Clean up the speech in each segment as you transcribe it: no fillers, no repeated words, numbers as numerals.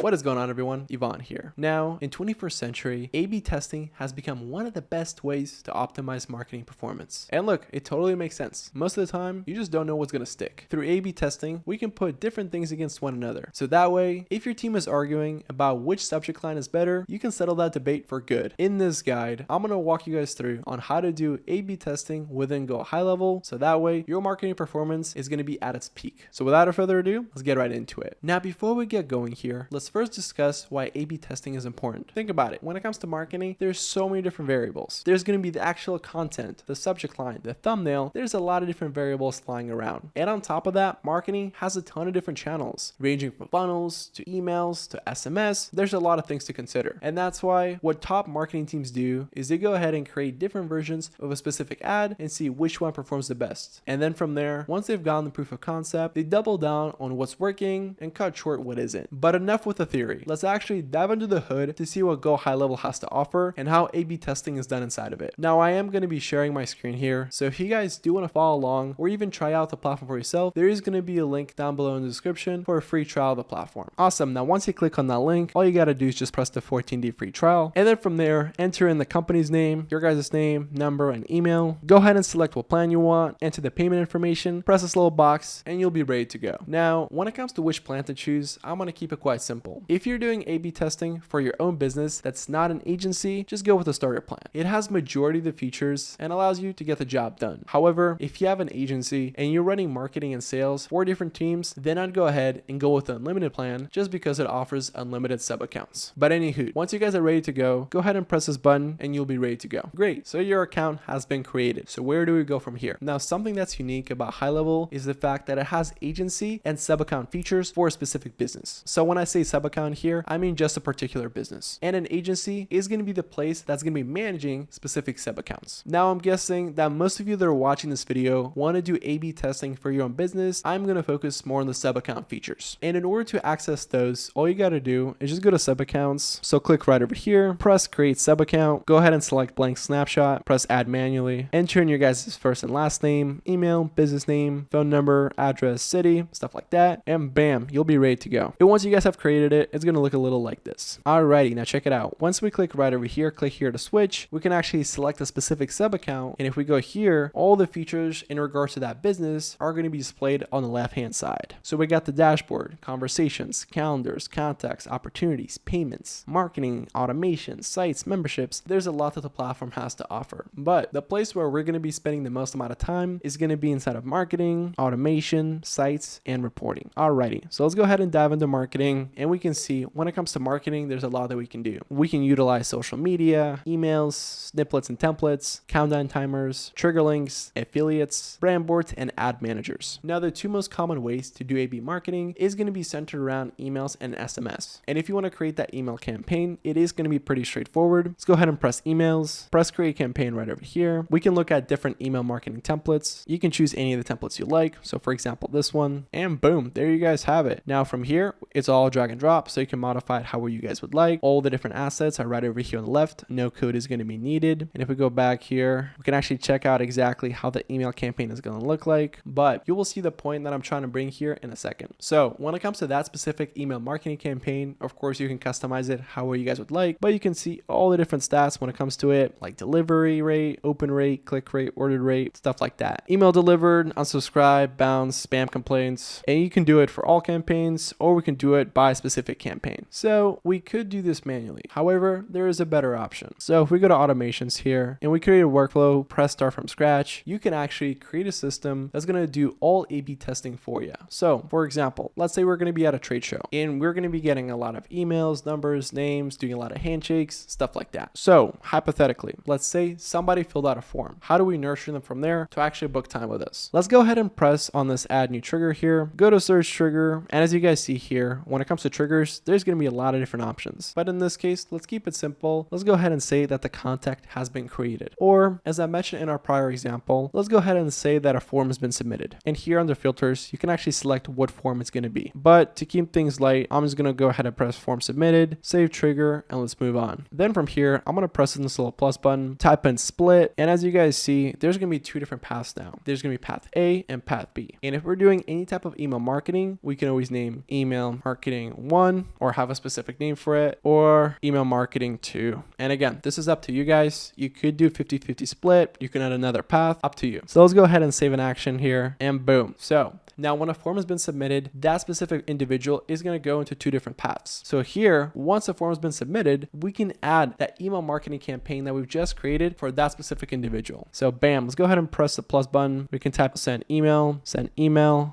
What is going on, everyone? Yvonne here. Now, in 21st century, A/B testing has become one of the best ways to optimize marketing performance. And look, it totally makes sense. Most of the time, you just don't know what's going to stick. Through A/B testing, we can put different things against one another. So that way, if your team is arguing about which subject line is better, you can settle that debate for good. In this guide, I'm going to walk you guys through on how to do A/B testing within GoHighLevel, so that way your marketing performance is going to be at its peak. So without further ado, let's get right into it. Now, before we get going here, let's first discuss why A/B testing is important. Think about it. When it comes to marketing, there's so many different variables. There's going to be the actual content, the subject line, the thumbnail. There's a lot of different variables flying around. And on top of that, marketing has a ton of different channels, ranging from funnels to emails to SMS. There's a lot of things to consider. And that's why what top marketing teams do is they go ahead and create different versions of a specific ad and see which one performs the best. And then from there, once they've gotten the proof of concept, they double down on what's working and cut short what isn't. But enough with the theory. Let's actually dive into the hood to see what GoHighLevel has to offer and how A/B testing is done inside of it. Now, I am going to be sharing my screen here, so if you guys do want to follow along or even try out the platform for yourself, there is going to be a link down below in the description for a free trial of the platform. Awesome. Now, once you click on that link, all you got to do is just press the 14-day free trial, and then from there, enter in the company's name, your guys' name, number, and email. Go ahead and select what plan you want, enter the payment information, press this little box, and you'll be ready to go. Now, when it comes to which plan to choose, I'm going to keep it quite simple. If you're doing A/B testing for your own business that's not an agency, just go with the starter plan. It has majority of the features and allows you to get the job done. However, if you have an agency and you're running marketing and sales for different teams, then I'd go ahead and go with the unlimited plan just because it offers unlimited sub accounts. But anywho, once you guys are ready to go ahead and press this button and you'll be ready to go. Great, so your account has been created. So where do we go from here? Now, something that's unique about GoHighLevel is the fact that it has agency and sub account features for a specific business. So when I say sub account here, I mean just a particular business. And an agency is going to be the place that's going to be managing specific sub accounts. Now, I'm guessing that most of you that are watching this video want to do A/B testing for your own business. I'm going to focus more on the sub account features. And in order to access those, all you got to do is just go to sub accounts. So click right over here, press create sub account, go ahead and select blank snapshot, press add manually, enter in your guys' first and last name, email, business name, phone number, address, city, stuff like that, and bam, you'll be ready to go. And once you guys have created it, it's going to look a little like this. Alrighty, now check it out. Once we click right over here, click here to switch, we can actually select a specific sub account. And if we go here, all the features in regards to that business are going to be displayed on the left hand side. So we got the dashboard, conversations, calendars, contacts, opportunities, payments, marketing, automation, sites, memberships. There's a lot that the platform has to offer. But the place where we're going to be spending the most amount of time is going to be inside of marketing, automation, sites, and reporting. Alrighty, so let's go ahead and dive into marketing. And we can see when it comes to marketing, there's a lot that we can do. We can utilize social media, emails, snippets and templates, countdown timers, trigger links, affiliates, brand boards, and ad managers. Now, the two most common ways to do A/B marketing is going to be centered around emails and SMS. And if you want to create that email campaign, it is going to be pretty straightforward. Let's go ahead and press emails, press create campaign right over here. We can look at different email marketing templates. You can choose any of the templates you like. So for example, this one, and boom, there you guys have it. Now from here, it's all drag and drop. So you can modify it however you guys would like. All the different assets are right over here on the left. No code is going to be needed. And if we go back here, we can actually check out exactly how the email campaign is going to look like. But you will see the point that I'm trying to bring here in a second. So when it comes to that specific email marketing campaign, of course, you can customize it however you guys would like, but you can see all the different stats when it comes to it, like delivery rate, open rate, click rate, ordered rate, stuff like that. Email delivered, unsubscribe, bounce, spam complaints, and you can do it for all campaigns, or we can do it by specific campaign. So we could do this manually. However, there is a better option. So if we go to automations here and we create a workflow, press start from scratch, you can actually create a system that's going to do all A/B testing for you. So for example, let's say we're going to be at a trade show and we're going to be getting a lot of emails, numbers, names, doing a lot of handshakes, stuff like that. So hypothetically, let's say somebody filled out a form. How do we nurture them from there to actually book time with us? Let's go ahead and press on this add new trigger here, go to search trigger. And as you guys see here, when it comes to triggers, there's going to be a lot of different options. But in this case, let's keep it simple. Let's go ahead and say that the contact has been created. Or as I mentioned in our prior example, let's go ahead and say that a form has been submitted. And here under filters, you can actually select what form it's going to be. But to keep things light, I'm just going to go ahead and press form submitted, save trigger, and let's move on. Then from here, I'm going to press this little plus button, type in split. And as you guys see, there's going to be two different paths now. There's going to be path A and path B. And if we're doing any type of email marketing, we can always name email marketing 1 or have a specific name for it, or email marketing 2. And again, this is up to you guys. You could do 50-50 split. You can add another path, up to you. So let's go ahead and save an action here and boom. So now when a form has been submitted, that specific individual is going to go into 2 different paths. So here, once the form has been submitted, we can add that email marketing campaign that we've just created for that specific individual. So bam, let's go ahead and press the plus button. We can type send email,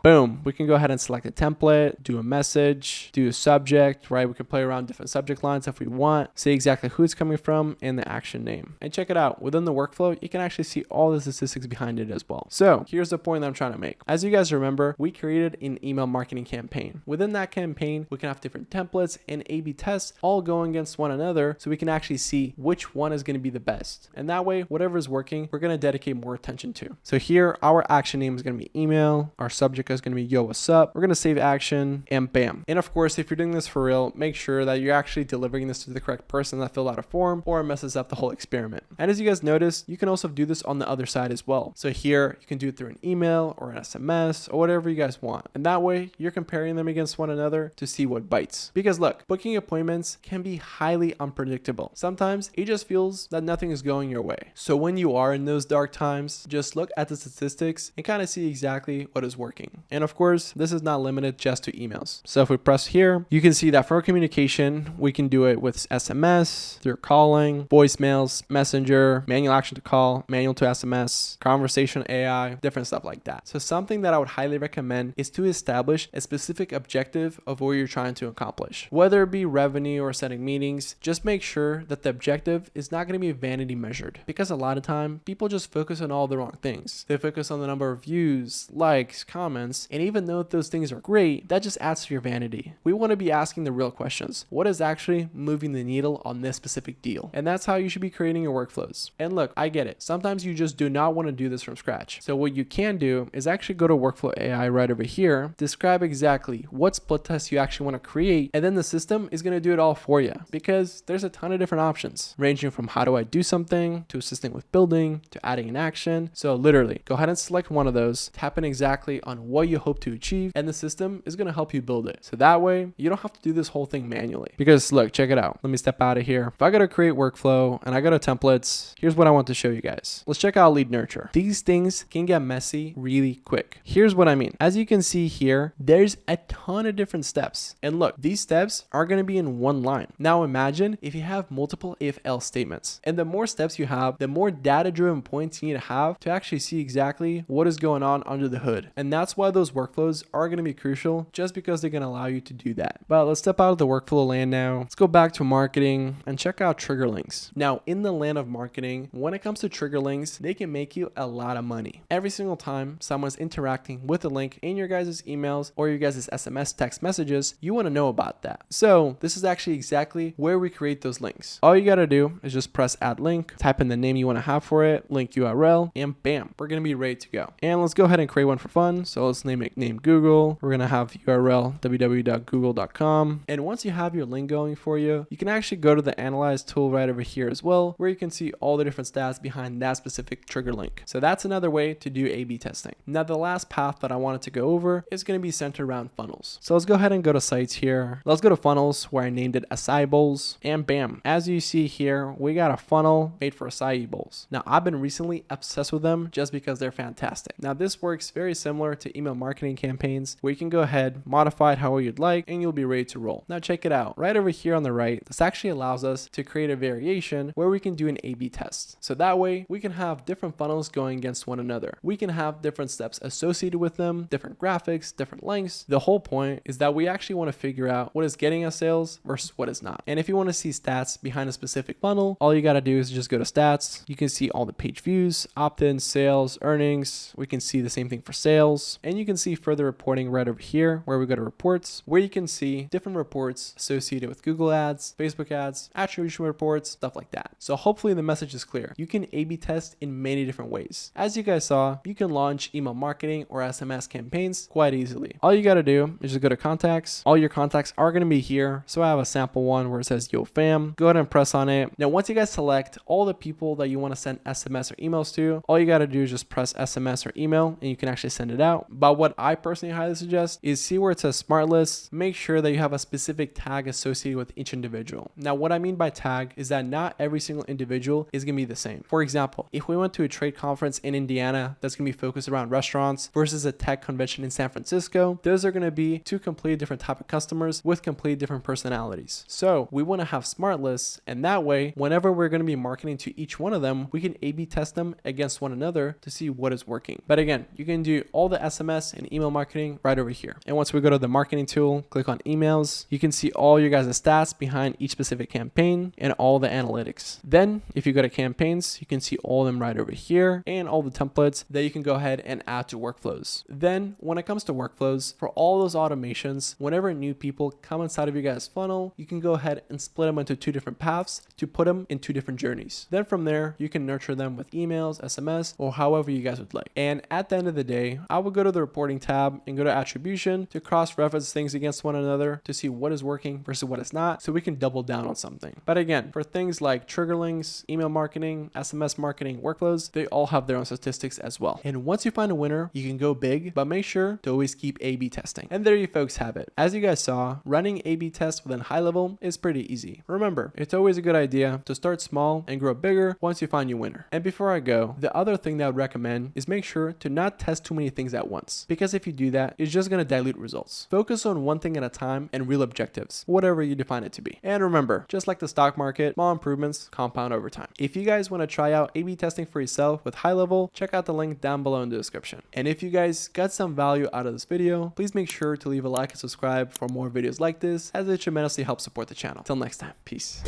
boom. We can go ahead and select a template, do a message, do a subject, right? We can play around different subject lines if we want, say exactly who it's coming from and the action name. And check it out, within the workflow, you can actually see all the statistics behind it as well. So here's the point that I'm trying to make. As you guys remember, we created an email marketing campaign. Within that campaign, we can have different templates and A/B tests all going against one another so we can actually see which one is going to be the best. And that way, whatever is working, we're going to dedicate more attention to. So here, our action name is going to be email. Our subject is going to be yo, what's up? We're going to save action and bam. And of course, if you're doing this for real, make sure that you're actually delivering this to the correct person that filled out a form or messes up the whole experiment. And as you guys notice, you can also do this on the other side as well. So here, you can do it through an email or an SMS or whatever you guys want. And that way you're comparing them against one another to see what bites. Because look, booking appointments can be highly unpredictable. Sometimes it just feels that nothing is going your way. So when you are in those dark times, just look at the statistics and kind of see exactly what is working. And of course, this is not limited just to emails. So if we press here, you can see that for communication, we can do it with SMS, through calling, voicemails, messenger, manual action to call, manual to SMS, conversation AI, different stuff like that. So something that I would highly recommend is to establish a specific objective of what you're trying to accomplish. Whether it be revenue or setting meetings, just make sure that the objective is not going to be vanity measured, because a lot of time people just focus on all the wrong things. They focus on the number of views, likes, comments, and even though those things are great, that just adds to your vanity. We want to be asking the real questions. What is actually moving the needle on this specific deal? And that's how you should be creating your workflows. And look, I get it. Sometimes you just do not want to do this from scratch. So what you can do is actually go to Workflow AI right over here, describe exactly what split test you actually want to create, and then the system is going to do it all for you, because there's a ton of different options ranging from how do I do something to assisting with building to adding an action. So literally go ahead and select one of those, tap in exactly on what you hope to achieve, and the system is going to help you build it. So that way you don't have to do this whole thing manually. Because look, check it out. Let me step out of here. If I go to create workflow and I go to templates, here's what I want to show you guys. Let's check out lead nurture. These things can get messy really quick. Here's what I mean. As you can see here, there's a ton of different steps. And look, these steps are going to be in one line. Now imagine if you have multiple if-else statements. And the more steps you have, the more data-driven points you need to have to actually see exactly what is going on under the hood. And that's why those workflows are going to be crucial, just because they're going to allow you to do that. But let's step out of the workflow land now. Let's go back to marketing and check out trigger links. Now, in the land of marketing, when it comes to trigger links, they can make you a lot of money. Every single time someone's interacting with a link in your guys' emails or your guys' SMS text messages, you want to know about that. So this is actually exactly where we create those links. All you got to do is just press add link, type in the name you want to have for it, link URL, and bam, we're going to be ready to go. And let's go ahead and create one for fun. So let's name Google. We're going to have URL www.google.com. And once you have your link going for you, you can actually go to the analyze tool right over here as well, where you can see all the different stats behind that specific trigger link. So that's another way to do A/B testing. Now, the last path that I wanted to go over is going to be centered around funnels. So let's go ahead and go to sites here. Let's go to funnels, where I named it acai bowls, and bam, as you see here, we got a funnel made for acai bowls. Now, I've been recently obsessed with them just because they're fantastic. Now, this works very similar to email marketing campaigns, where you can go ahead, modify it however you'd like, and you'll be ready to roll. Now, check it out. Right over here on the right, this actually allows us to create a variation where we can do an A/B test. So that way, we can have different funnels going against one another. We can have different steps associated with them, different graphics, different lengths. The whole point is that we actually want to figure out what is getting us sales versus what is not. And if you want to see stats behind a specific funnel, all you got to do is just go to stats. You can see all the page views, opt-ins, sales, earnings. We can see the same thing for sales. And you can see further reporting right over here, where we go to reports, where you can see different reports associated with Google ads, Facebook ads, attribution reports, stuff like that. So hopefully the message is clear. You can A/B test in many different ways. As you guys saw, you can launch email marketing or SMS mass campaigns quite easily. All you got to do is just go to contacts. All your contacts are going to be here. So I have a sample one where it says yo fam. Go ahead and press on it. Now once you guys select all the people that you want to send SMS or emails to, all you got to do is just press SMS or email and you can actually send it out. But what I personally highly suggest is see where it says smart list. Make sure that you have a specific tag associated with each individual. Now what I mean by tag is that not every single individual is going to be the same. For example, if we went to a trade conference in Indiana that's going to be focused around restaurants versus a tech convention in San Francisco, those are going to be two completely different type of customers with completely different personalities. So we want to have smart lists, and that way whenever we're going to be marketing to each one of them, we can A/B test them against one another to see what is working. But again, you can do all the SMS and email marketing right over here. And once we go to the marketing tool, click on emails, you can see all your guys' stats behind each specific campaign and all the analytics. Then if you go to campaigns, you can see all of them right over here and all the templates that you can go ahead and add to workflows. Then when it comes to workflows, for all those automations, whenever new people come inside of your guys' funnel, you can go ahead and split them into two different paths to put them in two different journeys. Then from there, you can nurture them with emails, SMS, or however you guys would like. And at the end of the day, I would go to the reporting tab and go to attribution to cross-reference things against one another to see what is working versus what is not, so we can double down on something. But again, for things like trigger links, email marketing, SMS marketing, workflows, they all have their own statistics as well. And once you find a winner, you can go big, but make sure to always keep A/B testing. And there you folks have it. As you guys saw, running A/B tests within HighLevel is pretty easy. Remember, it's always a good idea to start small and grow bigger once you find your winner. And before I go, the other thing that I would recommend is make sure to not test too many things at once, because if you do that, it's just going to dilute results. Focus on one thing at a time and real objectives, whatever you define it to be. And remember, just like the stock market, small improvements compound over time. If you guys want to try out A/B testing for yourself with HighLevel, check out the link down below in the description. And if you guys got some value out of this video, please make sure to leave a like and subscribe for more videos like this, as it tremendously helps support the channel. Till next time, peace.